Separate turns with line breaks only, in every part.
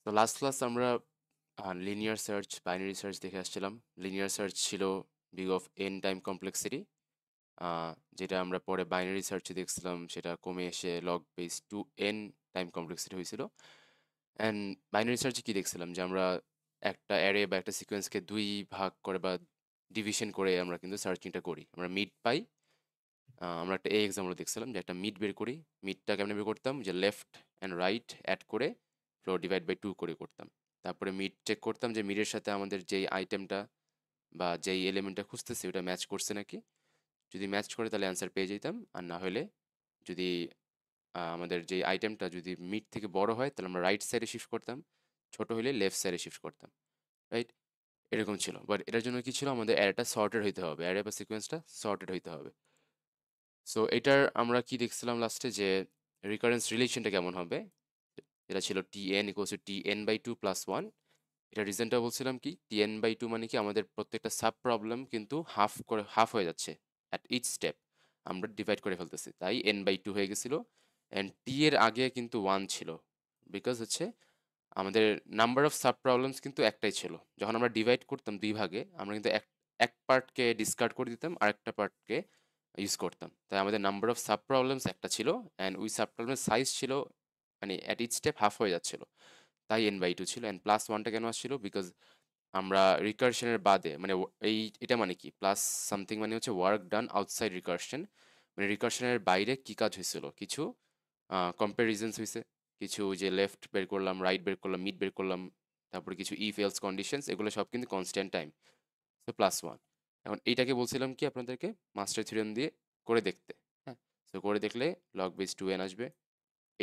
তো last class আমরা linear search binary search দেখে আসছিলাম। লিনিয়ার সার্চ ছিল big of n time complexity, যেটা আমরা পরে বাইনারি সার্চে দেখছিলাম সেটা কমে এসে log base two n time complexity হয়েছিল। অ্যান্ড বাইনারি সার্চে কি দেখছিলাম যে আমরা একটা অ্যারে বা একটা সিকোয়েন্সকে দুই ভাগ করে বা ডিভিশন করে আমরা কিন্তু সার্চিংটা করি, আমরা মিড পাই। আমরা একটা এক্সাম্পল দেখছিলাম যে একটা মিড বের করি। মিডটা কেমনে বের করতাম, যে লেফট অ্যান্ড রাইট অ্যাড করে ফ্লোর ডিভাইড বাই টু করে করতাম। তারপরে মিড চেক করতাম যে মিডের সাথে আমাদের যেই আইটেমটা বা যেই এলিমেন্টটা খুঁজতেছি ওটা ম্যাচ করছে নাকি। যদি ম্যাচ করে তাহলে অ্যান্সার পেয়ে যেতাম, আর না হলে যদি আমাদের যে আইটেমটা যদি মিড থেকে বড় হয় তাহলে আমরা রাইট সাইডে শিফট করতাম, ছোট হলে লেফট সাইডে শিফট করতাম। রাইট, এরকম ছিল। বাট এটার জন্য কি ছিল, আমাদের অ্যারেটা সর্টেড হইতে হবে, অ্যারে বা সিকোয়েন্সটা সর্টেড হইতে হবে। সো এটার আমরা কি দেখছিলাম লাস্টে, যে রিকারেন্স রিলেশনটা কেমন হবে, যেটা ছিল tn equals to tn by two plus one. এটা রিজনটা বলছিলাম কি, tn বাই টু মানে কি আমাদের প্রত্যেকটা সাব প্রবলেম কিন্তু হাফ করে হাফ হয়ে যাচ্ছে অ্যাট ইচ স্টেপ, আমরা ডিভাইড করে ফেলতেছি, তাই n বাই টু হয়ে গেছিলো। অ্যান্ড টি এর আগে কিন্তু ওয়ান ছিল, বিকজ হচ্ছে আমাদের নাম্বার অফ সাব প্রবলেমস কিন্তু একটাই ছিল। যখন আমরা ডিভাইড করতাম দুই ভাগে, আমরা কিন্তু এক এক পার্টকে ডিসকার্ড করে দিতাম, আরেকটা পার্টকে ইউজ করতাম, তাই আমাদের নাম্বার অফ সাব প্রবলেমস একটা ছিল। অ্যান্ড ওই সাব প্রবলেমের সাইজ ছিল মানে অ্যাট ইচ স্টেপ হাফ হয়ে যাচ্ছিল, তাই এন বাই টু ছিল। অ্যান্ড প্লাস ওয়ানটা কেন আসছিল, বিকজ আমরা রিকার্শনের বাদে মানে এই এটা মানে কি প্লাস সামথিং মানে হচ্ছে ওয়ার্ক ডান আউটসাইড রিকার্শন, মানে রিকার্শনের বাইরে কি কাজ হয়েছিল, কিছু কম্প্যারিজনস হয়েছে, কিছু যে লেফট বের করলাম, রাইট বের করলাম, মিড বের করলাম, তারপরে কিছু ইফ এলস কন্ডিশনস, এগুলো সব কিন্তু কনস্ট্যান্ট টাইম। তো প্লাস ওয়ান। এখন এইটাকে বলছিলাম কি আপনাদেরকে মাস্টার থিওরেম দিয়ে করে দেখতে। হ্যাঁ, তো করে দেখলে লগ বেস টু এন আসবে।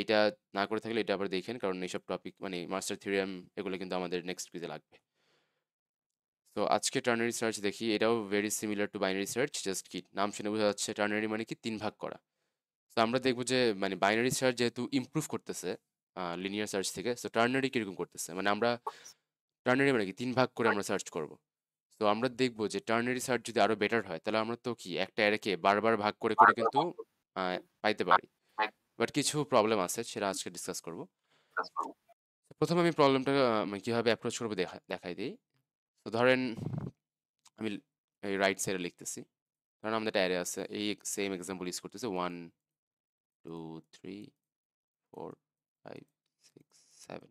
এটা না করে থাকলে এটা আবার দেখেন, কারণ এইসব টপিক মানে মাস্টার থিওরেম এগুলো কিন্তু আমাদের নেক্সট কুইজে লাগবে। তো আজকে টার্নারি সার্চ দেখি, এটাও very similar to binary search, just কি নাম শুনে বোঝা যাচ্ছে টার্নারি মানে কি তিন ভাগ করা। তো আমরা দেখবো যে মানে বাইনারি সার্চ যেহেতু ইমপ্রুভ করতেছে লিনিয়ার সার্চ থেকে, তো টার্নারি কিরকম করতেছে, মানে আমরা টার্নারি মানে কি তিন ভাগ করে আমরা সার্চ করব। তো আমরা দেখবো যে টার্নারি সার্চ যদি আরো বেটার হয়, তাহলে আমরা তো কি একটা অ্যারেকে বারবার ভাগ করে করে কিন্তু পাইতে পারি। বাট কিছু প্রবলেম আছে, সেটা আজকে ডিসকাস করব। প্রথমে আমি প্রবলেমটা মানে কিভাবে অ্যাপ্রোচ করবো দেখাই দিই। তো ধরেন আমি এই রাইট সাইডে লিখতেছি, কারণ আমাদের একটা অ্যারে আছে, এই সেম এক্সাম্পল ইউজ করতেছে 1 2 3 4 5 6 7।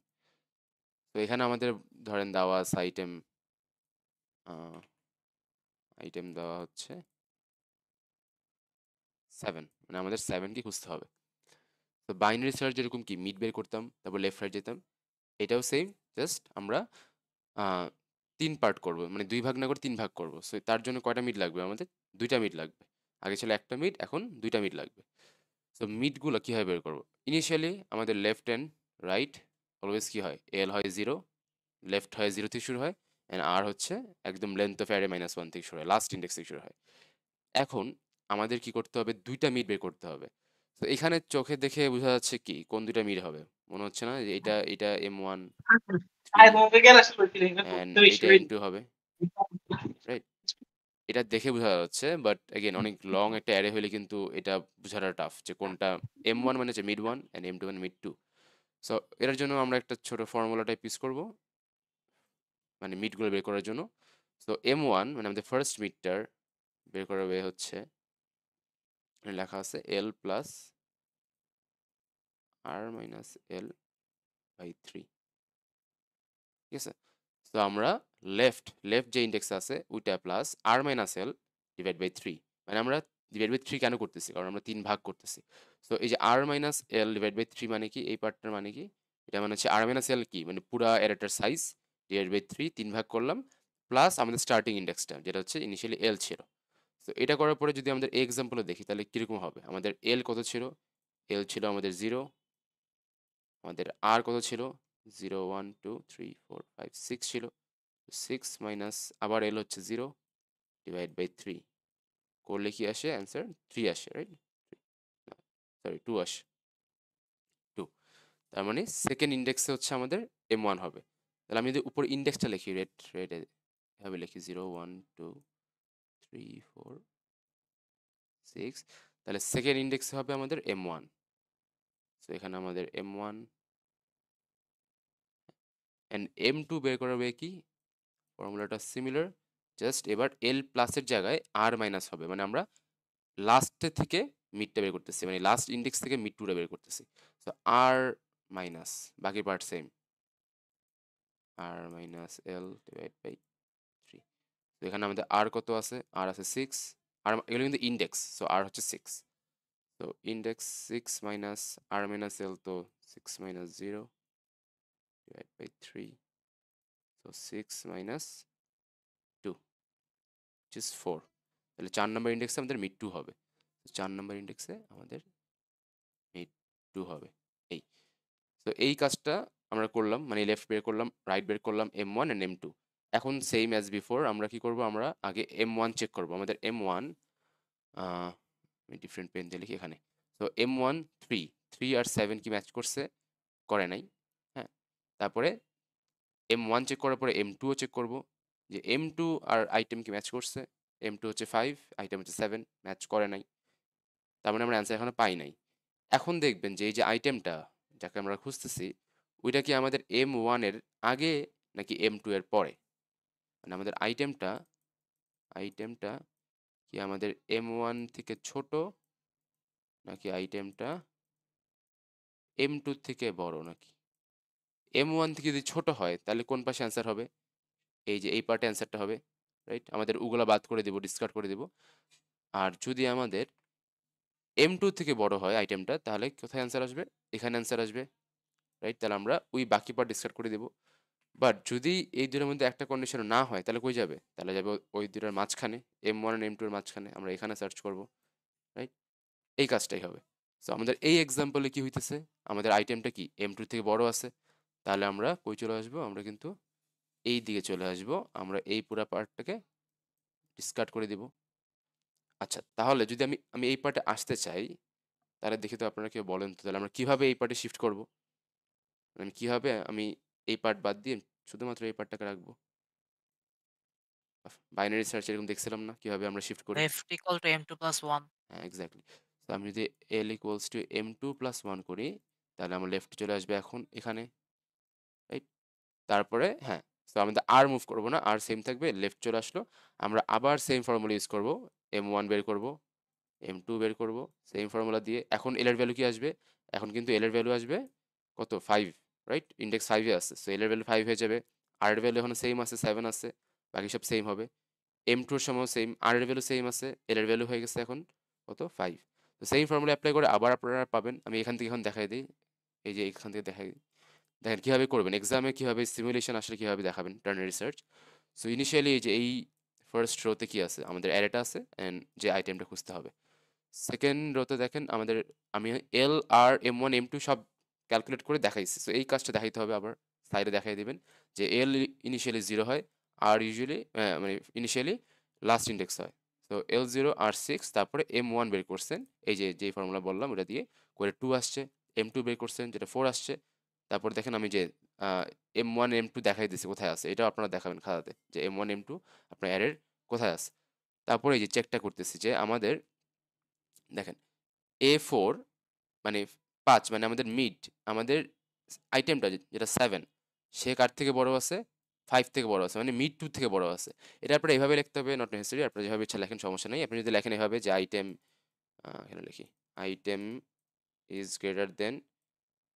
তো এখানে আমাদের ধরেন দেওয়া আছে আইটেম, আইটেম দেওয়া হচ্ছে 7, মানে আমাদের 7 কি খুঁজতে হবে। তো বাইনারি সার্চ যেরকম কি মিড বের করতাম তারপর লেফট রাইট যেতাম, এটাও সেম, জাস্ট আমরা আহ, তিন পার্ট করব, মানে দুই ভাগ না করে তিন ভাগ করব। সো তার জন্য কয়টা মিড লাগবে আমাদের, দুইটা মিড লাগবে। আগে ছিল একটা মিড, এখন দুইটা মিড লাগবে। সো মিডগুলো কীভাবে বের করবো, ইনিশিয়ালি আমাদের লেফট অ্যান্ড রাইট অলওয়েজ কী হয়, এল হয় জিরো, লেফট হয় জিরো থেকে শুরু হয়, অ্যান্ড আর হচ্ছে একদম length of array minus one থেকে শুরু হয়, লাস্ট ইন্ডেক্স থেকে শুরু হয়। এখন আমাদের কি করতে হবে, দুইটা মিড বের করতে হবে। তো এখানে চোখে দেখে বোঝা যাচ্ছে কি কোন দুইটা মিড হবে, মনে হচ্ছে না যে এটা এটা M1 3 অ্যান্ড এইটা M2 হবে, রাইট? এটা দেখে বোঝা যাচ্ছে, বাট এগেন অনেক লং একটা অ্যারে হলে কিন্তু এটা বোঝাটা টাফ যে কোনটা M1 মানে হচ্ছে মিড ওয়ান অ্যান্ড M2 মানে মিড টু। সো এটার জন্য আমরা একটা ছোট ফর্মুলা টাইপ ইউজ করবো, মানে মিডগুলো বের করার জন্য। সো M1 মানে আমাদের ফার্স্ট মিডটার বের করার ওয়ে হচ্ছে, লেখা আছে L plus R minus L by 3, ঠিক আছে? তো আমরা লেফট লেফট যে ইন্ডেক্স আছে ওইটা plus R minus L divide by 3, মানে আমরা ডিভাইড বাই 3 কেন করতেছি, কারণ আমরা তিন ভাগ করতেছি। তো এই যে R minus L divide by 3 মানে কি, এই পার্টটার মানে কি, এটা মানে হচ্ছে R মাইনাস L কি মানে পুরা অ্যারেটার সাইজ ডিভাইড বাই 3, তিন ভাগ করলাম, প্লাস আমাদের স্টার্টিং ইন্ডেক্সটা যেটা হচ্ছে ইনিশিয়ালি L ছিল। তো এটা করার পরে যদি আমাদের এক্সাম্পলে দেখি তাহলে কিরকম হবে, আমাদের L কত ছিল, L ছিল আমাদের 0, আমাদের R কত ছিল, 0 1 2 3 4 5 6 ছিল, 6 মাইনাস আবার L হচ্ছে 0 ডিভাইড বাই 3 করলে কি আসে অ্যান্সার, 3 আসে, রাইট? সরি 2 আসে, 2। তার মানে সেকেন্ড ইন্ডেক্সে হচ্ছে আমাদের M1 হবে। তাহলে আমি যদি উপর ইন্ডেক্সটা লিখি রেড রেড এভাবে লিখি 0 1 2 3 4 6, তাহলে সেকেন্ড ইন্ডেক্সে হবে আমাদের M1। তো এখানে আমাদের M1 অ্যান্ড M2 বের করা হবে কি, ফর্মুলাটা সিমিলার, জাস্ট এবার এল প্লাসের জায়গায় আর মাইনাস হবে, মানে আমরা লাস্টে থেকে মিডটা বের করতেছি, মানে লাস্ট ইন্ডেক্স থেকে মিড টুটা বের করতেছি। সো আর মাইনাস, বাকি part same, R minus L divide by 3। তো এখানে আমাদের আর কত আছে, আর আছে 6, আর এগুলো কিন্তু ইন্ডেক্স, সো আর হচ্ছে 6। তো index 6 minus R minus L, তো 6 minus 0 divide by 3, so 6 minus 2 which is 4। তাহলে 4 নম্বর ইন্ডেক্সে আমাদের মিড 2 হবে, 4 নম্বর ইন্ডেক্সে আমাদের মিড 2 হবে এই। তো এই কাজটা আমরা করলাম, মানে লেফট বের করলাম, রাইট বের করলাম, M1 and M2। এখন সেম অ্যাজ বিফোর আমরা কি করব, আমরা আগে M1 চেক করব। আমাদের M1, আমি ডিফারেন্ট পেন দিয়ে লিখি এখানে। তো M1 3 আর 7 কি ম্যাচ করছে, করে নাই। হ্যাঁ, তারপরে M1 চেক করার পরে M2 ও চেক করব যে M2 আর আইটেম কি ম্যাচ করছে। M2 হচ্ছে 5, আইটেম হচ্ছে 7, ম্যাচ করে নাই, তার মানে আমরা অ্যান্সার এখনো পাই নাই। এখন দেখবেন যে এই যে আইটেমটা যাকে আমরা খুঁজতেছি, ওইটা কি আমাদের M1 এর আগে নাকি M2 এর পরে, মানে আমাদের আইটেমটা আইটেমটা কি আমাদের M1 থেকে ছোট নাকি আইটেমটা M2 থেকে বড়, নাকি M1 থেকে যদি ছোট হয় তাহলে কোন পাশে অ্যান্সার হবে, এই যে এই পার্টে অ্যান্সারটা হবে, রাইট। আমাদের উগুলা বাদ করে দিব, ডিসকার্ড করে দিব। আর যদি আমাদের M2 থেকে বড় হয় আইটেমটা, তাহলে কোথায় অ্যান্সার আসবে, এখানে অ্যান্সার আসবে, রাইট। তাহলে আমরা ওই বাকি পার্ট ডিসকার্ড করে দিব। বাট যদি এই দুটোর মধ্যে একটা কন্ডিশন না হয়, তাহলে কই যাবে, তাহলে যাবে ওই দুটোর মাঝখানে, M1 আর M2 এর মাঝখানে, আমরা এখানে সার্চ করব, রাইট। এই কাজটাই হবে। সো আমাদের এই এক্সাম্পলে কি হইতেছে, আমাদের আইটেমটা কি M2 থেকে বড় আছে, তাহলে আমরা কই চলে আসবো, আমরা কিন্তু এই দিকে চলে আসবো, আমরা এই পুরো পার্টটাকে ডিসকার্ড করে দিব। আচ্ছা, তাহলে যদি আমি আমি এই পার্টে আসতে চাই, তাহলে দেখি তো আপনারা কেউ বলেন তো, তাহলে আমরা কিভাবে এই পার্টে শিফট করব, আমি কিভাবে আমি এই পার্ট বাদ দিয়ে শুধুমাত্র এই পার্টটাকে রাখবো। বাইনারি সার্চ এরকম দেখছিলাম না কিভাবে আমরা শিফট করি।
left equal to m2 plus 1.
হ্যাঁ, এক্স্যাক্টলি। তো আমি যদি এল ইকুয়ালস টু M2 প্লাস 1 করি, তাহলে আমার লেফট চলে আসবে এখন এখানে, রাইট। তারপরে হ্যাঁ, তো আমাদের আর মুভ করবো না, আর সেম থাকবে, লেফট চলে আসলো। আমরা আবার সেম ফর্মুলা ইউজ করব, M1 বের করব, M2 বের করব, সেম ফর্মুলা দিয়ে। এখন এল এর ভ্যালু কি আসবে, এখন কিন্তু এল এর ভ্যালু আসবে কত, 5, রাইট। ইন্ডেক্স 5 এ আছে, সো এল এর ভ্যালু 5 হয়ে যাবে। আর এর ভ্যালু এখন সেম আছে, 7 আছে, বাকি সব সেম হবে। M2 এর সময় সেম, আর এর ভ্যালু সেম আছে, এল এর ভ্যালু হয়ে গেছে এখন কত, 5। তো সেম ফর্মুলা অ্যাপ্লাই করে আবার আপনারা পাবেন। আমি এখান থেকে এখন দেখাই দিই, এই যে এখান থেকে দেখাই দিই। দেখেন কিভাবে করবেন, এক্সামে কিভাবে সিমুলেশন আসলে কিভাবে দেখাবেন টার্নারি রিসার্চ। সো ইনিশিয়ালি এই যে এই ফার্স্ট রোতে কি আছে, আমাদের অ্যারেটা আছে অ্যান্ড যে আইটেমটা খুঁজতে হবে। সেকেন্ড রোতে দেখেন আমাদের, আমি এল আর M1 M2 সব ক্যালকুলেট করে দেখাইছি। সো এই কাজটা দেখাইতে হবে, আবার সাইডে দেখাই দিবেন যে এল ইনিশিয়ালি 0 হয়, আর ইউজুয়ালি মানে ইনিশিয়ালি লাস্ট ইন্ডেক্স হয়। তো L0 আর 6, তারপরে M1 বের করছেন, এই যে যেই ফর্মুলা বললাম ওটা দিয়ে করে 2 আসছে, M2 বের করছেন যেটা 4 আসছে। তারপর দেখেন আমি যে M1 M2 দেখাই দিছি কোথায় আছে, এটাও আপনারা দেখাবেন খাতাতে যে M1 M2 আপনার অ্যারের কোথায় আছে। তারপরে এই যে চেকটা করতেছি যে আমাদের দেখেন A4 মানে 5, মানে আমাদের মিড, আমাদের আইটেমটা যেটা 7, সে কার থেকে বড় আছে, 5 থেকে বড় আছে, মানে মিড 2 থেকে বড় আছে। এটা আপনারা এভাবে লিখতে হবে, নট নেসেসারি, আপনারা যেভাবে ইচ্ছা লেখেন সমস্যা নেই। আপনি যদি লেখেন এভাবে যে আইটেম, এখানে লিখি item is greater than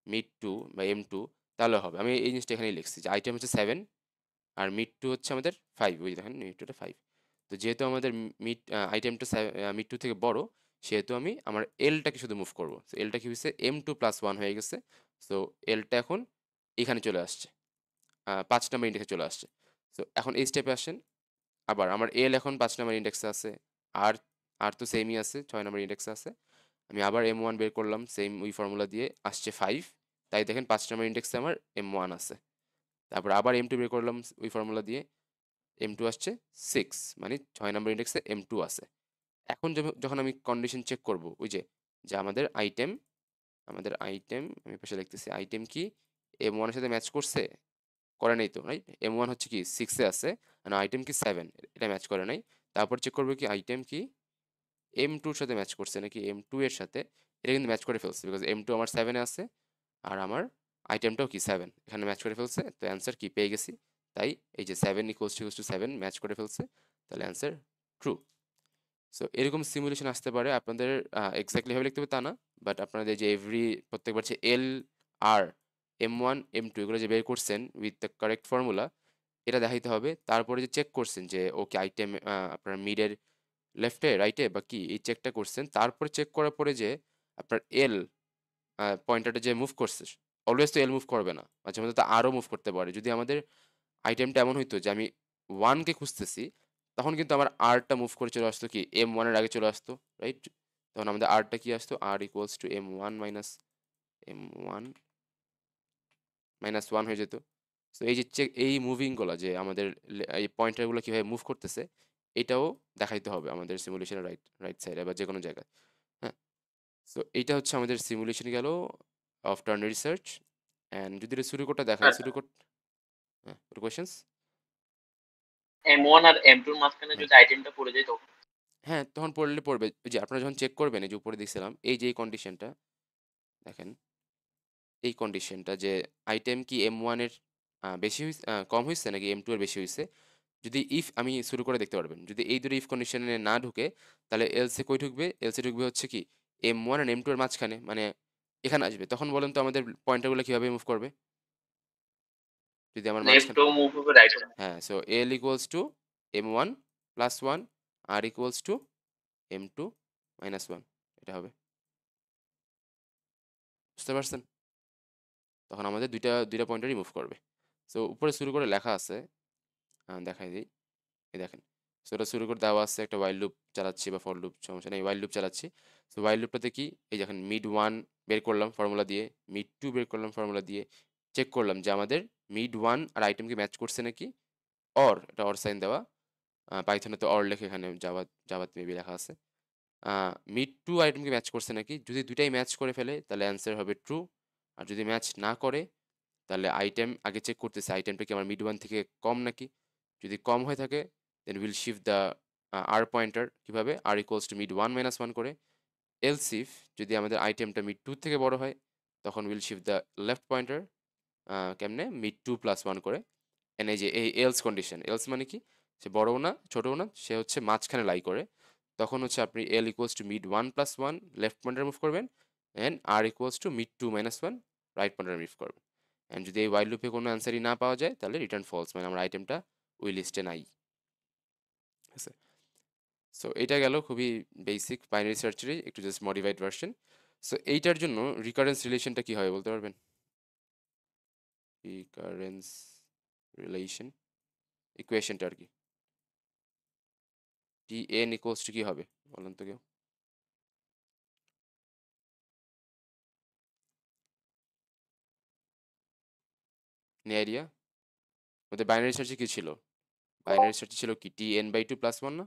mid 2 বা M2, তাহলে হবে। আমি এই জিনিসটা এখানেই লিখছি যে আইটেম হচ্ছে 7 আর মিড 2 হচ্ছে আমাদের 5, ওই দেখেন মিড 2টা 5। তো যেহেতু আমাদের মিড আইটেমটা মিড 2 থেকে বড়, সেহেতু আমি আমার এলটাকে শুধু মুভ করবো। সো এলটা কি হয়েছে, M2 প্লাস 1 হয়ে গেছে। সো এলটা এখন এখানে চলে আসছে, 5 নাম্বার ইন্ডেক্সে চলে আসছে। সো এখন এই স্টেপে আসেন, আবার আমার এল এখন 5 নাম্বার ইন্ডেক্সে আছে, আর আর তো সেমই আছে, 6 নাম্বার ইন্ডেক্সে আছে। আমি আবার M1 বের করলাম সেম ওই ফর্মুলা দিয়ে, আসছে 5, তাই দেখেন 5 নাম্বার ইন্ডেক্সে আমার M1 আছে। তারপর আবার M2 বের করলাম ওই ফর্মুলা দিয়ে, M2 আসছে 6, মানে 6 নাম্বার ইন্ডেক্সে M2 আছে। এখন যখন আমি কন্ডিশন চেক করব, ওই যে যে আমাদের আইটেম আমি পাশে লিখতেছি, আইটেম কি M1 এর সাথে ম্যাচ করছে, করে নাই তো, রাইট। M1 হচ্ছে কি 6 এ আছে, আর আইটেম কি 7, এটা ম্যাচ করে নাই। তারপর চেক করবো কি আইটেম কি M2 এর সাথে ম্যাচ করছে নাকি M2 এর সাথে, এটা কিন্তু ম্যাচ করে ফেলছে, বিকজ M2 আমার 7 এ আছে, আর আমার আইটেমটাও কি 7, এখানে ম্যাচ করে ফেলছে, তো অ্যান্সার কি পেয়ে গেছি। তাই এই যে 7 = 7 ম্যাচ করে ফেলছে, তাহলে অ্যান্সার ট্রু। সো এরকম সিমুলেশন আসতে পারে, আপনাদের এক্স্যাক্টলি ভাবে লিখতে হবে তা না, বাট আপনাদের যে প্রত্যেকবার যে LR M1 M2 এগুলো যে বের করছেন উইথ দ্য কারেক্ট ফর্মুলা, এটা দেখাইতে হবে। তারপরে যে চেক করছেন যে ওকে আইটেম আপনার মিডের লেফটে রাইটে বা কি, এই চেকটা করছেন। তারপরে চেক করার পরে যে আপনার এল পয়েন্টারটা যে মুভ করছে, অলওয়েজ তো এল মুভ করবে না, মাঝে মধ্যে তো আরও মুভ করতে পারে। যদি আমাদের আইটেমটা এমন হইতো যে আমি 1কে খুঁজতেছি, তখন কিন্তু আমার আরটা মুভ করে চলে আসতো কি M1-এর আগে চলে আসতো, রাইট? তখন আমাদের আরটা কি আসতো, R = M1 মাইনাস 1 হয়ে যেত। সো এই যে চেক, এই মুভিংগুলো যে আমাদের এই পয়েন্টারগুলো কিভাবে মুভ করতেছে, এটাও দেখাইতে হবে আমাদের সিমুলেশনের রাইট রাইট সাইডে বা যে কোনো জায়গায়। হ্যাঁ, সো এইটা হচ্ছে আমাদের সিমুলেশন গেল অফ টার্নারি রিসার্চ। অ্যান্ড যদি এটা সুরিকোডটা দেখাই, সুরিকোড, হ্যাঁ, কোয়েশ্চেন্স।
M1 আর M2 এর মাঝখানে
হ্যাঁ
যদি আইটেমটা পড়ে যায় তখন?
হ্যাঁ, তখন পড়লে পড়বে। ওই যে আপনারা যখন চেক করবেন, এই যে উপরে দিয়েছিলাম, এই যে এই কন্ডিশনটা দেখেন, এই কন্ডিশনটা যে আইটেম কি M1-এর বেশি হইছে, কম হইছে নাকি M2 এর বেশি হইছে, যদি ইফ আমি শুরু করে দেখতে পারবেন, যদি এই দুটো ইফ কন্ডিশনে না ঢুকে, তাহলে এলসে কই ঢুকবে, এলসে ঢুকবে হচ্ছে কি M1 আর M2 এর মাঝখানে, মানে এখানে আসবে। তখন বলেন তো আমাদের পয়েন্টারগুলো কিভাবে মুভ করবে যদি আমার মাঝখানে।
লেফটও মুভ হবে, রাইটও মুভ।
হ্যাঁ, so L = M1 + 1, R = M2 - 1, এটা হবে। বুঝতে পারছেন? তখন আমাদের দুইটা দুইটা পয়েন্টারই মুভ করবে। সো উপরে শুরু করে লেখা আছে, দেখাই দিই, এই দেখেন। সো এটা শুরু করে দেওয়া আছে, একটা ওয়াইল লুপ চালাচ্ছি বা ফর লুপ, সমস্যা নেই, ওয়াইল লুপ চালাচ্ছি। সো ওয়াইল লুপটাতে কি, এই দেখেন মিড 1 বের করলাম ফর্মুলা দিয়ে, মিড 2 বের করলাম ফর্মুলা দিয়ে, চেক করলাম যে আমাদের মিড 1 আর আইটেমকে ম্যাচ করছে নাকি। অর, এটা অর সাইন দেওয়া, পাইথনে তো অর লেখে, এখানে জাভাতে মেবি লেখা আছে। মিড 2 আইটেমকে ম্যাচ করছে নাকি, যদি দুইটাই ম্যাচ করে ফেলে তাহলে অ্যান্সার হবে ট্রু। আর যদি ম্যাচ না করে, তাহলে আইটেম আগে চেক করতেছে আইটেমটা কি আমার মিড 1 থেকে কম নাকি। যদি কম হয়ে থাকে, then will shift the R pointer, কিভাবে, R = মিড 1 - 1 করে। এলস ইফ যদি আমাদের আইটেমটা মিড 2 থেকে বড় হয়, তখন will shift the left pointer, কেমনে, মিড 2 + 1 করে। এন্ড এই যে এই এলস কন্ডিশন, এলস মানে কি, সে বড়ও না ছোটও না, সে হচ্ছে মাঝখানে লাই করে। তখন হচ্ছে আপনি L = mid 1 + 1 left pointer move করবেন, and R = mid 2 - 1 right pointer move করবেন। অ্যান্ড যদি এই ওয়াইল লুপে কোনো অ্যান্সারই না পাওয়া যায়, তাহলে রিটার্ন ফলস, মানে আমার আইটেমটা ওই লিস্টে নাই। ঠিক আছে? সো এটা গেল খুবই বেসিক বাইনারি সার্চেরই একটু জাস্ট মডিফাইড ভার্সন। সো এইটার জন্য রিকারেন্স রিলেশনটা কি হয় বলতে পারবেন? রিকারেন্স রিলেশন ইকুয়েশনটা আর কি, Tn = কি হবে বলেন তো কেউ? নি আইডিয়া? ওদের বাইনারি সার্চে কি ছিল? বাইনারি সার্চে ছিল কি Tn/2 + 1 না?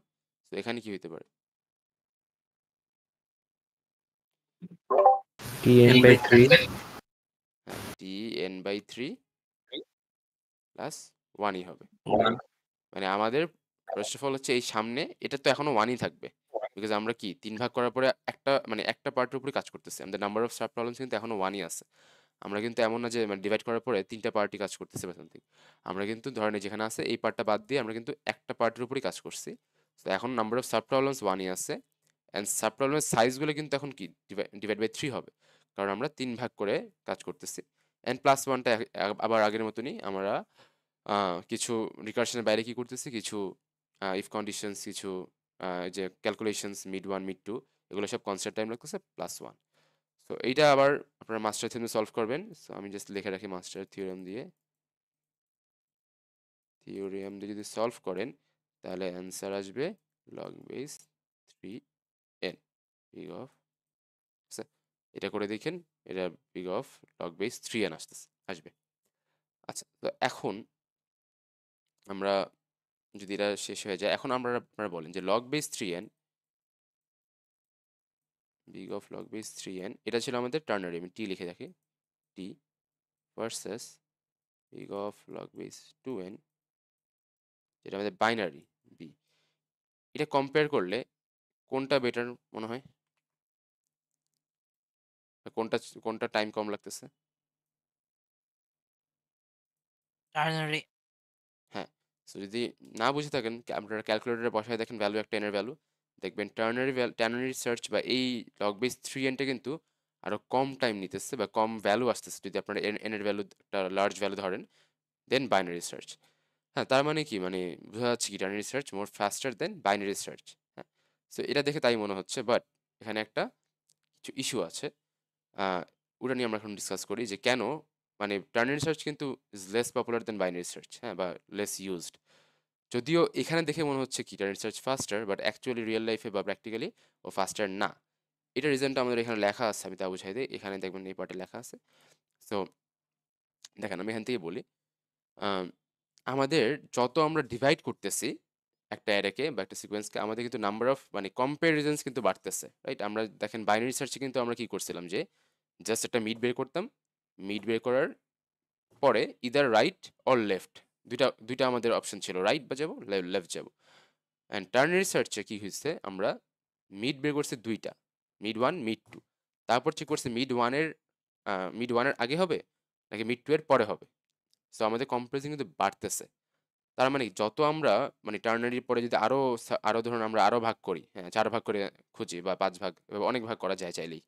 তো এখানে কি হইতে পারে?
Tn/3.
হ্যাঁ, Tn/3 + 1ই হবে।
1.
মানে আমাদের ফার্স্ট অফ অল হচ্ছে এই সামনে এটা তো এখনো 1ই থাকবে, বিকজ আমরা কি 3 ভাগ করার পরে একটা, মানে একটা পার্টের উপরে কাজ করতেছি, আমাদের নাম্বার অফ সাব প্রবলেমস কিন্তু এখনো 1ই আছে। আমরা কিন্তু এমন না যে মানে ডিভাইড করার পরে 3টা পার্টি কাজ করতেছে বা সামথিং। আমরা কিন্তু ধরেন এই যেখানে আছে এই পার্টটা বাদ দিয়ে আমরা কিন্তু একটা পার্টের উপরেই কাজ করছি। তো এখন নাম্বার অফ সাব প্রবলেমস 1ই আছে, অ্যান্ড সাব প্রবলেমের সাইজগুলো কিন্তু এখন কি ডিভাইড বাই 3 হবে, কারণ আমরা 3 ভাগ করে কাজ করতেছি। অ্যান্ড +1টা আবার আগের মতনই আমরা কিছু রিকারশনের বাইরে কি করতেছি, কিছু ইফ কন্ডিশনস, কিছু যে ক্যালকুলেশনস মিড 1 মিড 2, এগুলো সব কনস্ট্যান্ট টাইম লাগতেছে +1। সো এইটা আবার আপনারা মাস্টার থিওরেম সলভ করবেন। সো আমি জাস্ট লিখে রাখি মাস্টার থিওরেম দিয়ে যদি সলভ করেন, তাহলে অ্যান্সার আসবে log base 3n big of, এটা করে দেখেন, এটা big of log base 3n আসবে। আচ্ছা, তো এখন আমরা যদি এটা শেষ হয়ে যায়, এখন আপনারা বলেন যে log base 3n big of log base 3n, এটা ছিল আমাদের টার্নারি, আমি টি লিখে রাখি, T versus big of log base 2n, যেটা আমাদের বাইনারি বি। এটা কম্পেয়ার করলে কোনটা বেটার মনে হয়, কোনটা কোনটা টাইম কম লাগতেছে?
টার্নারি।
হ্যাঁ, সো যদি না বুঝে থাকেন আপনারা ক্যালকুলেটরে বসায় দেখেন ভ্যালু একটা এর ভ্যালু দেখবেন টার্নারি সার্চ বা এই লগ বেস 3n কিন্তু আরো কম টাইম নিতেছে বা কম ভ্যালু আসতেছে যদি আপনারা এন এর ভ্যালু একটা লার্জ ভ্যালু ধরেন দেন বাইনারি সার্চ। হ্যাঁ, তার মানে কি মানে বোঝা যাচ্ছে কি টার্নারি সার্চ মোর ফাস্টার দেন বাইনারি সার্চ। হ্যাঁ, সো এটা দেখে তাই মনে হচ্ছে বাট এখানে একটা কিছু ইস্যু আছে। আহ, ওটা নিয়ে আমরা এখন ডিসকাস করি যে কেন মানে টার্নারি সার্চ কিন্তু is less popular than binary search, হ্যাঁ, বা লেস ইউজড। যদিও এখানে দেখে মনে হচ্ছে কি ternary search ফাস্টার but actually real লাইফে বা প্র্যাকটিক্যালি ও ফাস্টার না। এটা রিজনটা আমাদের এখানে লেখা আছে, আমি তা বুঝাই দিই, এখানে দেখবেন এই পার্টে লেখা আছে। সো দেখেন আমি এখান থেকে বলি আম, আমাদের যত আমরা ডিভাইড করতেছি একটা অ্যারেকে বা একটা সিকোয়েন্সকে আমাদের কিন্তু নাম্বার অফ মানে কম্প্যারিজনস কিন্তু বাড়তেছে, রাইট? আমরা দেখেন বাইনারি সার্চে কিন্তু আমরা কি করছিলাম যে জাস্ট একটা মিড বের করতাম, মিড বের করার পরে ইদার রাইট অর লেফট, দুইটা দুইটা আমাদের অপশন ছিল, রাইট বা যাবো লেফট যাবো। অ্যান্ড টার্নারি সার্চে কি হয়েছে আমরা মিড বের করছি দুইটা, মিড ওয়ান মিড টু, তারপর চেক করছে মিড ওয়ানের আগে হবে নাকি মিড টু এর পরে হবে। সো আমাদের কম্পারিজন কিন্তু বাড়তেছে। তার মানে যত আমরা মানে টার্নারির পরে যদি আরো ধরুন আমরা আরো ভাগ করি, হ্যাঁ, 4 ভাগ করে খুঁজি বা 5 ভাগ এভাবে অনেক ভাগ করা যায় চাইলেই,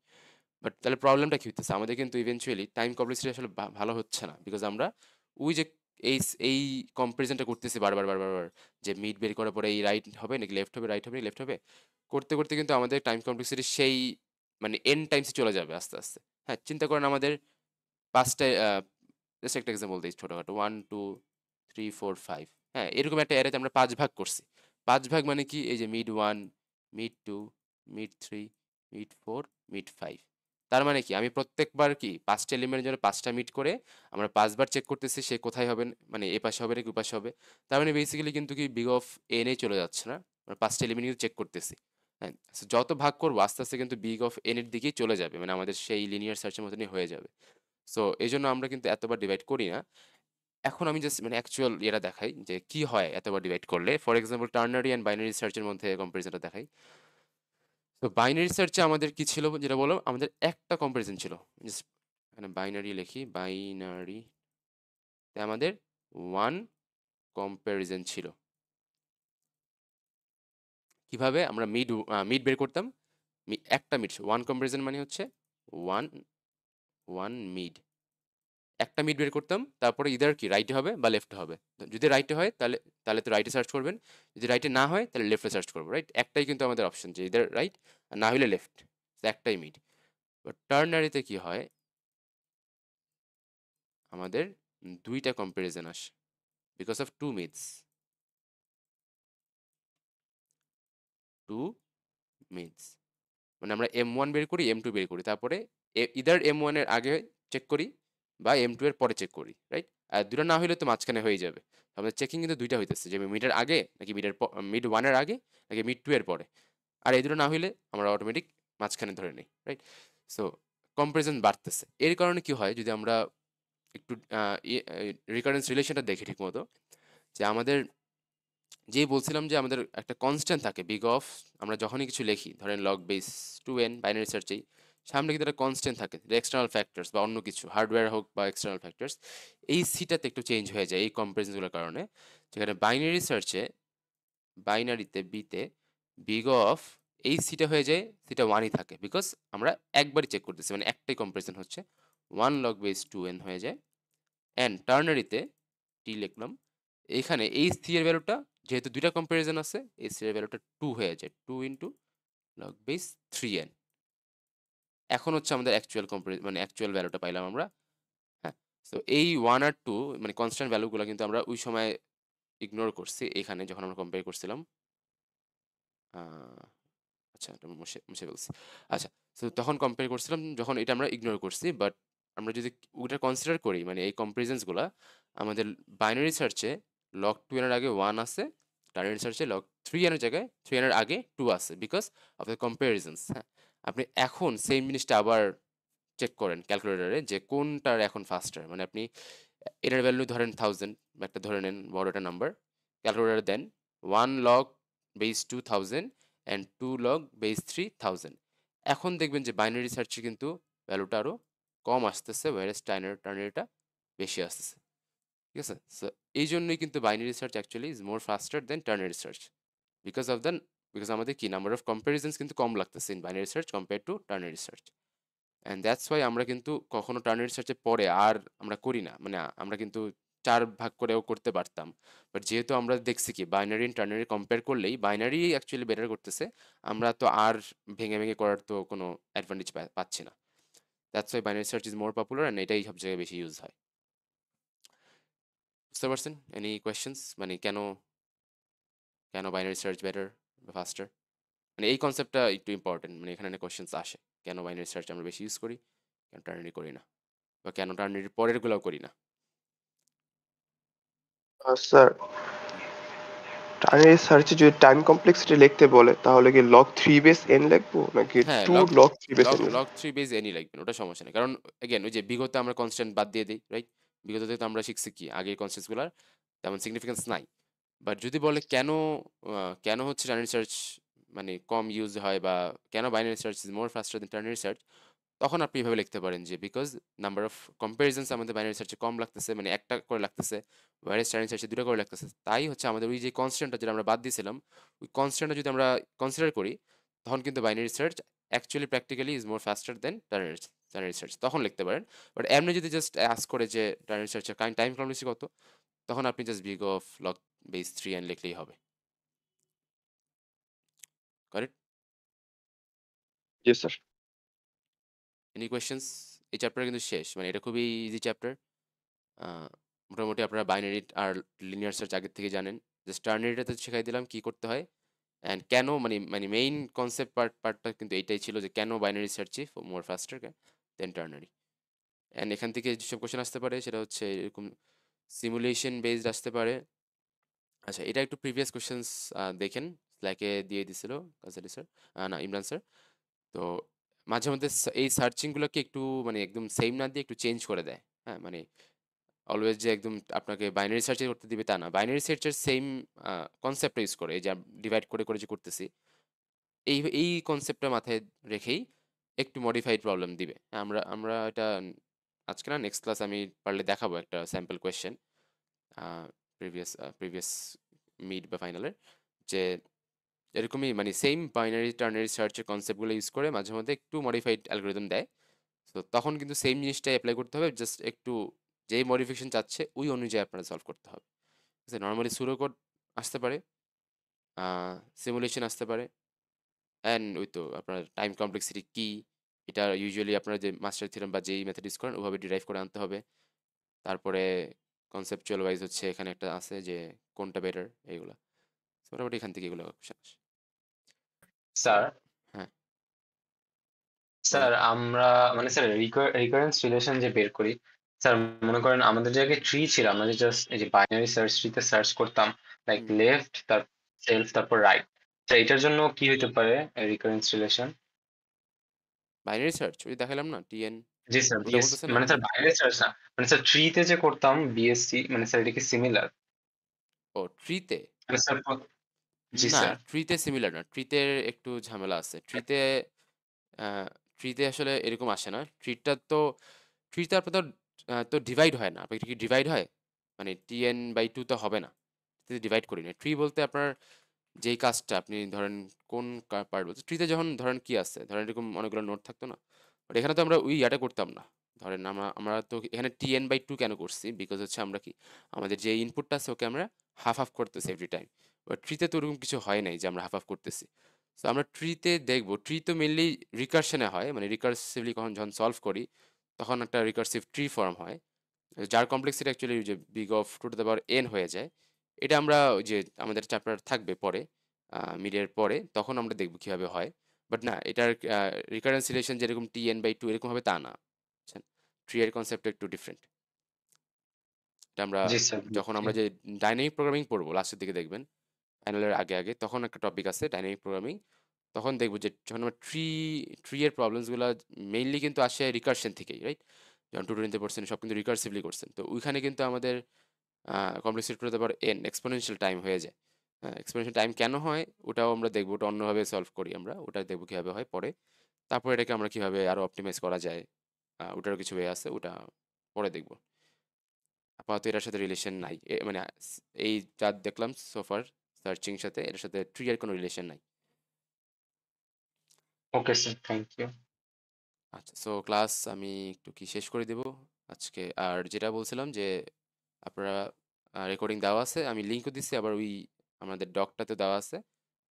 বাট তাহলে প্রবলেমটা কি হইতেছে আমাদের কিন্তু ইভেনচুয়ালি টাইম কমপ্লেক্সিটি আসলে ভালো হচ্ছে না বিকজ আমরা ওই যে এই কম্পারিজনটা করতেছি বারবার বারবার বারবার, যে মিড বের করার পরে এই রাইট হবে নাকি লেফট হবে, রাইট হবে লেফট হবে, করতে করতে কিন্তু আমাদের টাইম কমপ্লেক্সিটি সেই মানে এন টাইমসে চলে যাবে আস্তে আস্তে। হ্যাঁ, চিন্তা করেন আমাদের পাঁচটা জাস্ট একটা এক্সাম্পল দিই ছোটখাটো, 1 2 3 4 5, হ্যাঁ, এরকম একটা অ্যারেতে আমরা 5 ভাগ করছি। 5 ভাগ মানে কি এই যে mid one, mid two, mid three, mid four, mid five. তার মানে কি আমি প্রত্যেকবার কি 5টা এলিমেন্টের জন্য 5টা মিড করে আমরা 5 বার চেক করতেছি সে কোথায় হবে, মানে এ পাশে হবে নাকি ওপাশে হবে। তার মানে বেসিক্যালি কিন্তু কি বিগ অফ এন এ চলে যাচ্ছে না, আমরা 5টা এলিমেন্ট কিন্তু চেক করতেছি। হ্যাঁ, so যত ভাগ করবো আস্তে আস্তে কিন্তু বিগ অফ এন এর দিকেই চলে যাবে, মানে আমাদের সেই লিনিয়ার সার্চের মতনই হয়ে যাবে। সো এই জন্য আমরা কিন্তু এতবার ডিভাইড করি না। এখন আমি জাস্ট মানে অ্যাকচুয়াল ইয়েটা দেখাই যে কি হয় এতবার ডিভাইড করলে। For example ternary and binary সার্চের মধ্যে কম্পারিজনটা দেখাই। তো বাইনারি সার্চে আমাদের কি ছিল যেটা বললাম, আমাদের একটা কম্পারিজন ছিল, জাস্ট এখানে বাইনারি লিখি, বাইনারি আমাদের ওয়ান কম্পারিজন ছিল। কিভাবে আমরা মিড বের করতাম, একটা মিড, ওয়ান কম্পারিজন মানে হচ্ছে ওয়ান ওয়ান মিড, একটা মিড বের করতাম, তারপরে ইদার কি রাইটে হবে বা লেফটে হবে। যদি রাইটে হয় তাহলে তাহলে তো রাইটে সার্চ করবেন, যদি রাইটে না হয় তাহলে লেফটে সার্চ করবো, রাইট? একটাই কিন্তু আমাদের অপশন যে ইদার রাইট আর না হলে লেফট, একটাই মিড। বাট টার্নারিতে কি হয় আমাদের দুইটা কম্পারিজন আসে because of two mids, two mids মানে আমরা M1 বের করি, M2 বের করি, তারপরে ইদার M1 এর আগে চেক করি বা M2 এর পরে চেক করি, রাইট? আর দুটো না হইলে তো মাঝখানে হয়ে যাবে। আমাদের চেকিং কিন্তু দুইটা হইতেছে, যে মিডের আগে নাকি মিড ওয়ানের আগে নাকি মিড টু এর পরে। আর এই দুটো না হইলে আমরা অটোমেটিক মাঝখানে ধরে নিই, রাইট? সো কম্পারিজন বাড়তেছে। এর কারণে কি হয় যদি আমরা একটু রিকারেন্স রিলেশনটা দেখি ঠিক মতো, যে আমাদের যেই বলছিলাম যে আমাদের একটা কনস্ট্যান্ট থাকে বিগ অফ, আমরা যখনই কিছু লিখি ধরেন লগ বেস 2n বাইনারি সার্চেই সামনে কিন্তু একটা কনস্ট্যান্ট থাকে, এক্সটার্নাল ফ্যাক্টরস বা অন্য কিছু হার্ডওয়্যার হোক বা এক্সটার্নাল ফ্যাক্টরস, এই সিটাতে একটু চেঞ্জ হয়ে যায় এই কম্পারিজনগুলোর কারণে। যেখানে বাইনারি সার্চে বাইনারিতে বিতে বিগ অফ এই সিটা হয়ে যায় সিটা ওয়ানই থাকে বিকজ আমরা একবারই চেক করতেছি, মানে একটাই কম্পারিজন হচ্ছে, 1 log base 2n হয়ে যায়। অ্যান্ড টার্নারিতে টি লিখলাম, এখানে এই সি এর ভ্যালুটা যেহেতু দুইটা কম্পারিজন আছে এই সি এর ভ্যালুটা 2 হয়ে যায়, 2 × log base 3n। এখন হচ্ছে আমাদের অ্যাকচুয়াল মানে অ্যাকচুয়াল ভ্যালুটা পাইলাম আমরা। হ্যাঁ, তো এই 1 আর 2 মানে কনস্ট্যান্ট ভ্যালুগুলো কিন্তু আমরা ওই সময় ইগনোর করছি এখানে যখন আমরা কম্পেয়ার করছিলাম। আহ, আচ্ছা এটা মুছে মুছে ফেলছি। আচ্ছা, তো তখন কম্পেয়ার করছিলাম যখন এটা আমরা ইগনোর করছি, বাট আমরা যদি ওটা কনসিডার করি মানে এই কম্পারিজনসগুলো আমাদের বাইনারি সার্চে লগ 2 এর আগে 1 আছে, টার্নারি সার্চে লগ 3 এর জায়গায় 3 এর আগে 2 আছে বিকজ অফ দ্য কম্পারিজনস। হ্যাঁ, আপনি এখন সেম জিনিসটা আবার চেক করেন ক্যালকুলেটরে যে কোনটার এখন ফাস্টার, মানে আপনি এটার ভ্যালু ধরেন 1000 একটা ধরে নেন বড় একটা নাম্বার, ক্যালকুলেটরে দেন 1 log base 2000 and 2 log base 3000। এখন দেখবেন যে বাইনারি সার্চে কিন্তু ভ্যালুটা আরো কম আসতেছে, ওয়ারেস টার্নারিটা বেশি আসতেছে। ঠিক আছে? সো এই জন্যই কিন্তু binary search actually is more faster than ternary search because of the because আমাদের কি নাম্বার অফ কম্প্যারিজনস কিন্তু কম লাগতেছে in binary search compare to ternary search. And that's why আমরা কিন্তু কখনো টার্নারি সার্চের পরে আর আমরা করি না, মানে আমরা কিন্তু 4 ভাগ করেও করতে পারতাম, বাট যেহেতু আমরা দেখছি কি বাইনারি এন্ড টার্নারি কম্পেয়ার করলেই বাইনারি অ্যাকচুয়ালি বেটার করতেছে, আমরা তো আর ভেঙে ভেঙে করার তো কোনো অ্যাডভান্টেজ পাচ্ছি না। That's why binary search is more popular and এটাই সব জায়গায় বেশি ইউজ হয়। বুঝতে পারছেন? এনি কোয়েশ্চেন্স, মানে কেন কেন বাইনারি সার্চ বেটার বা ফাস্টার? মানে এই কনসেপ্টটা একটু ইম্পর্টেন্ট, মানে এখানে কোয়েশ্চেন্স আসে কেন বাইনারি সার্চ আমরা বেশি ইউজ করি, কেন টার্নারি করি না, বা কেন টার্নারির পরের গুলোও করি না।
স্যার,
হুম।
টার্নারি সার্চে যদি টাইম কমপ্লেক্সিটি লিখতে বলে তাহলে কি লগ 3 বেস n লিখবো নাকি
হ্যাঁ,
2 লগ 3 বেস
লগ
n লিখবো?
লগ 3 বেজ এনি লিখবেন, ওটা সমস্যা নেই। কারণ এগেইন ওই যে বিগত আমরা কনস্ট্যান্ট বাদ দিয়ে দেই, রাইট? বিগততে তো আমরা শিখছি কি আগের কনস্ট্যান্টস গুলার তেমন সিগনিফিকেন্স নাই। বাট যদি বলে কেন হচ্ছে টার্নারি সার্চ মানে কম ইউজ হয়, বা কেন binary search is more faster than ternary search, তখন আপনি এভাবে লিখতে পারেন যে বিকজ নাম্বার অফ কম্পারিজনস আমাদের বাইনারি সার্চে কম লাগতেছে, মানে একটা করে লাগতেছে, ওয়ারেস টার্নারি সার্চে 2টা করে লাগতেছে, তাই হচ্ছে আমাদের ওই যে কনস্ট্যান্টটা যেটা আমরা বাদ দিয়েছিলাম, ওই কনস্ট্যান্টটা যদি আমরা কনসিডার করি, তখন কিন্তু binary search actually practically is more faster than ternary search, তখন লিখতে পারেন। বাট এমনি যদি জাস্ট আস্ক করে যে টার্নারি সার্চের টাইম কমপ্লেক্সিটি কত, তখন আপনি just big of log base 3 n লিখলেই হবে। কারেক্ট?
জি স্যার।
Any questions? এই চ্যাপ্টার কিন্তু শেষ, মানে এটা খুবই ইজি চ্যাপ্টার। মোটামুটি আপনারা বাইনারি আর লিনিয়ার সার্চ আগের থেকে জানেন, জাস্ট টার্নারিটাতে শেখাই দিলাম কি করতে হয় অ্যান্ড কেন, মানে মানে মেইন কনসেপ্ট পার্টটা কিন্তু এইটাই ছিল যে কেন বাইনারি সার্চই more faster than ternary. And এখান থেকে যেসব কোশ্চেন আসতে পারে সেটা হচ্ছে এরকম সিমুলেশন বেসড আসতে পারে। আচ্ছা, এটা একটু প্রিভিয়াস কোশ্চেন্স দেখেন, স্ল্যাকে দিয়ে দিছিল কাজালি স্যার, না ইমরান স্যার। তো মাঝে মধ্যে এই সার্চিংগুলোকে একটু মানে একদম সেম না দিয়ে একটু চেঞ্জ করে দেয়। হ্যাঁ, মানে অলওয়েজ যে একদম আপনাকে বাইনারি সার্চে করতে দিবে তা না, বাইনারি সার্চের সেম কনসেপ্টটা ইউজ করে, এই যে ডিভাইড করে করে যে করতেছি, এই এই কনসেপ্টটা মাথায় রেখেই একটু মডিফাইড প্রবলেম দিবে। হ্যাঁ, আমরা আমরা এটা আজকে না নেক্সট ক্লাস আমি পারলে দেখাবো একটা sample question previous previous mid বা ফাইনালের, যে এরকমই মানে সেম বাইনারি টার্নারি সার্চের কনসেপ্টগুলো ইউজ করে মাঝে মধ্যে একটু মডিফাইড অ্যালগোরিদম দেয়। তো তখন কিন্তু সেম জিনিসটাই অ্যাপ্লাই করতে হবে, জাস্ট একটু যেই মডিফিকেশন চাচ্ছে ওই অনুযায়ী আপনারা সলভ করতে হবে। নর্মালি সুডো কোড আসতে পারে, সিমুলেশন আসতে পারে, অ্যান্ড ওই তো আপনার টাইম কমপ্লেক্সিটি কি, এটা ইউজুয়ালি আপনারা যে মাস্টার থিওরেম বা যেই মেথড ইউজ করেন ওভাবে ডিরাইভ করে আনতে হবে। তারপরে কনসেপচুয়াল ওয়াইজ হচ্ছে এখানে একটা আছে যে কোনটা বেটার, এইগুলা। So মোটামুটি এখান থেকে এগুলো question আসে। So,
স্যার
হ্যাঁ, বলেন।
স্যার আমরা মানে স্যার রিকারেন্স রিলেশন যে বের করি, স্যার মনে করেন আমাদের জায়গায় ট্রি ছিল, আমরা জাস্ট এই যে বাইনারি সার্চ ট্রিতে সার্চ করতাম লাইক
হুম,
লেফট তারপর সেলফ তারপর রাইট। স্যার এটার জন্য কি হতে পারে রিকারেন্স রিলেশন?
বাইনারি সার্চ ওই দেখালাম না, টিএন,
জি স্যার
ওটা
বিএস
বলতেছেন
মানে
আপনি?
স্যার বাইনারি সার্চ না, মানে স্যার ট্রিতে যে করতাম বিএসসি, মানে স্যার এটা কি সিমিলার?
ও ট্রিতে?
মানে স্যার জি
না,
স্যার।
ট্রিতে সিমিলার না, ট্রিতে একটু ঝামেলা আছে। ট্রিতে আসলে এরকম আসে না। ট্রিতে আপনার তো ডিভাইড হয় না। আপনার কি ডিভাইড হয়? মানে tn/2 তো হবে না। ডিভাইড করি না। ট্রি বলতে আপনার যেই কাজটা আপনি ধরেন কোন পার্ট বলতে ট্রিতে যখন ধরেন কি আছে? ধরেন এরকম অনেকগুলো নোড থাকতো না? বাট এখানে তো আমরা ওই ইয়াটা করতাম না। ধরেন আমরা আমরা তো এখানে tn/2 কেন করছি? বিকজ হচ্ছে আমরা কি আমাদের যে ইনপুটটা আছে ওকে আমরা হাফ হাফ করতেছি এভরি টাইম। বাট ট্রিতে তো ওরকম কিছু হয় নাই যে আমরা হাফ হাফ করতেছি। সো আমরা ট্রিতে দেখব, ট্রি তো মেইনলি রিকারশনে হয়, মানে রিকার্সিভলি যখন সলভ করি তখন একটা রিকার্সিভ ট্রি ফর্ম হয়, যার কমপ্লেক্সিটি অ্যাকচুয়ালি যে big of two to the power n হয়ে যায়। এটা আমরা ওই যে আমাদের চ্যাপ্টার থাকবে পরে, মিডের পরে, তখন আমরা দেখব কিভাবে হয়। বাট না, এটার রিকারেন্স রিলেশন যেরকম tn/2 এরকম হবে তা না, বুঝছেন? ট্রি এর কনসেপ্ট একটু ডিফারেন্ট। এটা আমরা
জি স্যার
যখন
বুঝছি।
আমরা যে ডাইনামিক প্রোগ্রামিং পড়বো লাস্টের দিকে দেখবেন, ফাইনালের আগে আগে তখন একটা টপিক আছে ডাইনামিক প্রোগ্রামিং। তখন দেখবো যে যখন আমরা ট্রি এর প্রবলেমসগুলো মেইনলি কিন্তু আসে রিকারশন থেকেই, রাইট? যখন টু নিতে পারছেন সব কিন্তু রিকার্সিভলি করছেন, তো ওইখানে কিন্তু আমাদের complexity two the power N exponential time হয়ে যায়। হ্যাঁ, এক্সপোনেনশিয়াল টাইম কেন হয় ওটাও আমরা দেখবো, ওটা অন্যভাবে সলভ করি আমরা, ওটা দেখবো কিভাবে হয় পরে। তারপর এটাকে আমরা কিভাবে আরো অপটিমাইজ করা যায়, ওটারও কিছু ওয়ে আছে, ওটা পরে দেখবো। আপাতত এটার সাথে রিলেশন নাই, মানে এই যা দেখলাম সোফার সার্চিং সাথে এটার সাথে ট্রি এর কোনো রিলেশন নাই।
Okay sir, thank you.
আচ্ছা, সো ক্লাস আমি একটু কি শেষ করে দেব আজকে। আর যেটা বলছিলাম যে আপনারা রেকর্ডিং দেওয়া আছে, আমি লিঙ্কও দিচ্ছি, আবার ওই আমাদের ডকটাতে দেওয়া আছে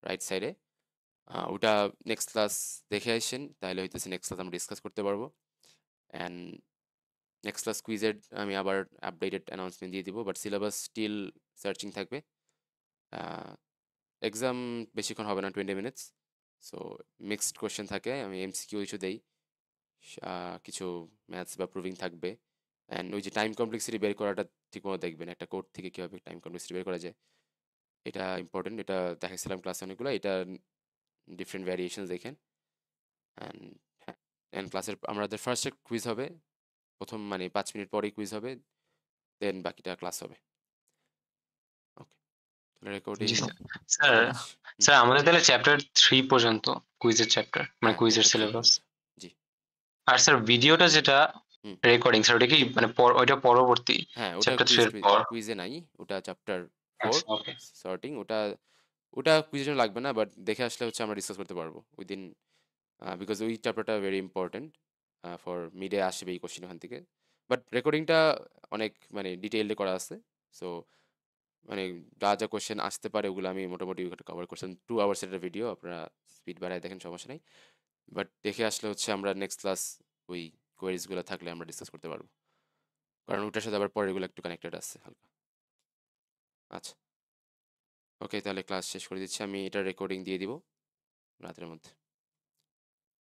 রাইট সাইডে। ওটা নেক্সট ক্লাস দেখে আসেন, তাহলে হইতেছে নেক্সট ক্লাস আমরা ডিসকাস করতে পারবো। অ্যান্ড নেক্সট ক্লাস কুইজের আমি আবার আপডেটেড অ্যানাউন্সমেন্ট দিয়ে দিব, বাট সিলেবাস স্টিল সার্চিং থাকবে। এক্সাম বেশিক্ষণ হবে না, 20 মিনিটস। সো মিক্সড কোয়েশ্চেন থাকে, আমি এমসিকিউ ইস্যু দেই, কিছু ম্যাথস বা প্রুভিং থাকবে। অ্যান্ড ওই যে টাইম কমপ্লেক্সিটি বের করাটা ঠিকমতো দেখবেন, একটা কোড থেকে কীভাবে টাইম কমপ্লেক্সিটি বের করা যায়, এটা ইম্পর্টেন্ট। এটা দেখাইছিলাম ক্লাসে অনেকগুলো, এটা ডিফারেন্ট ভ্যারিয়েশনস দেখেন। অ্যান্ড হ্যাঁ, অ্যান্ড ক্লাসের আমাদের ফার্স্ট কুইজ হবে, প্রথম মানে 5 মিনিট পরেই কুইজ হবে, দেন বাকিটা ক্লাস হবে। ওকে, তাহলে রেকর্ডিং
জি স্যার। স্যার
শেষ।
স্যার আমাদের তাহলে চ্যাপ্টার 3 পর্যন্ত কুইজের চ্যাপ্টার, মানে
হ্যাঁ,
কুইজের
চ্যাপ্টার 3
সিলেবাস।
পর্যন্ত। জি।
আর স্যার ভিডিওটা যেটা
হুম।
রেকর্ডিং, স্যার ওটা কি মানে ওইটা পরবর্তী
হ্যাঁ, ওটা
চ্যাপ্টার 3 এর পর?
কুইজে নাই, ওটা চ্যাপ্টার 4
আচ্ছা, ওকে।
সর্টিং। ওটা ওটা কুইজের জন্য লাগবে না, বাট দেখে আসলে হচ্ছে আমরা ডিসকাস করতে পারবো উইদিন, বিকজ ওই চ্যাপ্টারটা ভেরি ইম্পর্টেন্ট ফর মিডে আসবে এই কোশ্চেন ওখান থেকে। বাট রেকর্ডিংটা অনেক মানে ডিটেইলডে করা আছে, সো মানে যা যা কোশ্চেন আসতে পারে ওগুলো আমি মোটামুটি কভার করছিলাম। 2 আওয়ার্সের একটা ভিডিও, আপনারা স্পিড বাড়ায় দেখেন, সমস্যা নেই। বাট দেখে আসলে হচ্ছে আমরা নেক্সট ক্লাস ওই কোয়েরিজগুলো থাকলে আমরা ডিসকাস করতে পারবো, কারণ ওটার সাথে আবার পরেরগুলো একটু কানেক্টেড আছে হালকা। আচ্ছা, ওকে, তাহলে ক্লাস শেষ করে দিচ্ছি, আমি এটা রেকর্ডিং দিয়ে দিব রাতের মধ্যে।